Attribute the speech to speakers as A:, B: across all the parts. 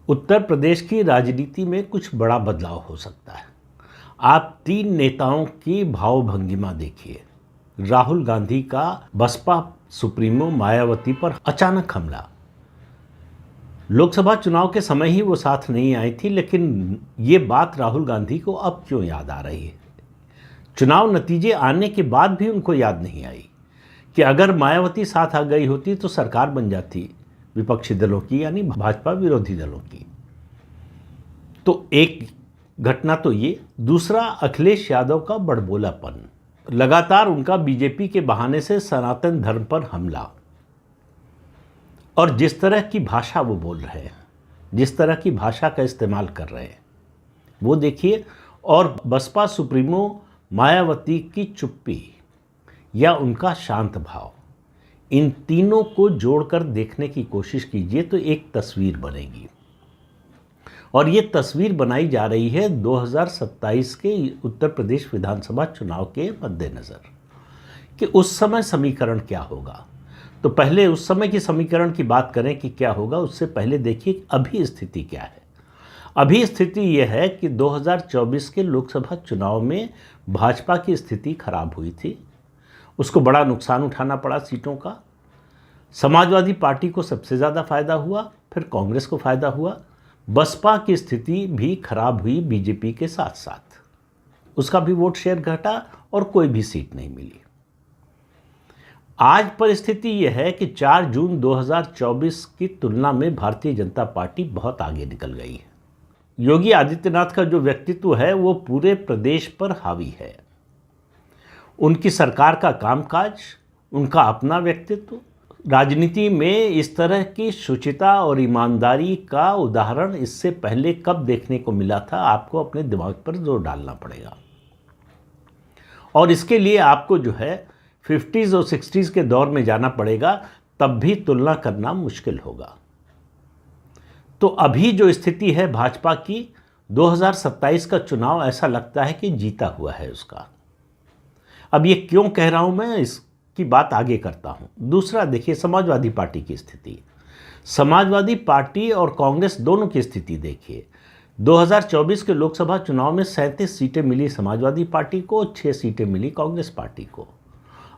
A: उत्तर प्रदेश की राजनीति में कुछ बड़ा बदलाव हो सकता है। आप तीन नेताओं की भावभंगिमा देखिए। राहुल गांधी का बसपा सुप्रीमो मायावती पर अचानक हमला। लोकसभा चुनाव के समय ही वो साथ नहीं आई थी, लेकिन ये बात राहुल गांधी को अब क्यों याद आ रही है? चुनाव नतीजे आने के बाद भी उनको याद नहीं आई कि अगर मायावती साथ आ गई होती तो सरकार बन जाती विपक्षी दलों की, यानी भाजपा विरोधी दलों की। तो एक घटना तो ये, दूसरा अखिलेश यादव का बड़बोलापन, लगातार उनका बीजेपी के बहाने से सनातन धर्म पर हमला, और जिस तरह की भाषा वो बोल रहे हैं, जिस तरह की भाषा का इस्तेमाल कर रहे हैं वो देखिए। और बसपा सुप्रीमो मायावती की चुप्पी या उनका शांत भाव, इन तीनों को जोड़कर देखने की कोशिश कीजिए तो एक तस्वीर बनेगी। और ये तस्वीर बनाई जा रही है 2027 के उत्तर प्रदेश विधानसभा चुनाव के मद्देनज़र कि उस समय समीकरण क्या होगा। तो पहले उस समय की समीकरण की बात करें कि क्या होगा, उससे पहले देखिए अभी स्थिति क्या है। अभी स्थिति यह है कि 2024 के लोकसभा चुनाव में भाजपा की स्थिति खराब हुई थी, उसको बड़ा नुकसान उठाना पड़ा सीटों का। समाजवादी पार्टी को सबसे ज़्यादा फायदा हुआ, फिर कांग्रेस को फायदा हुआ। बसपा की स्थिति भी खराब हुई बीजेपी के साथ साथ, उसका भी वोट शेयर घटा और कोई भी सीट नहीं मिली। आज परिस्थिति यह है कि 4 जून 2024 की तुलना में भारतीय जनता पार्टी बहुत आगे निकल गई है। योगी आदित्यनाथ का जो व्यक्तित्व है वो पूरे प्रदेश पर हावी है। उनकी सरकार का कामकाज, उनका अपना व्यक्तित्व, राजनीति में इस तरह की शुचिता और ईमानदारी का उदाहरण इससे पहले कब देखने को मिला था, आपको अपने दिमाग पर जोर डालना पड़ेगा। और इसके लिए आपको जो है 50s और 60s के दौर में जाना पड़ेगा, तब भी तुलना करना मुश्किल होगा। तो अभी जो स्थिति है भाजपा की, 2027 का चुनाव ऐसा लगता है कि जीता हुआ है उसका। अब ये क्यों कह रहा हूं मैं, इसकी बात आगे करता हूं। दूसरा देखिए समाजवादी पार्टी की स्थिति। समाजवादी पार्टी और कांग्रेस दोनों की स्थिति देखिए। 2024 के लोकसभा चुनाव में 37 सीटें मिली समाजवादी पार्टी को, 6 सीटें मिली कांग्रेस पार्टी को।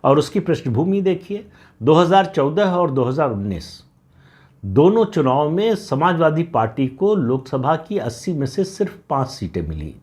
A: और उसकी पृष्ठभूमि देखिए, 2014 और 2019 दोनों चुनाव में समाजवादी पार्टी को लोकसभा की 80 में से सिर्फ 5 सीटें मिली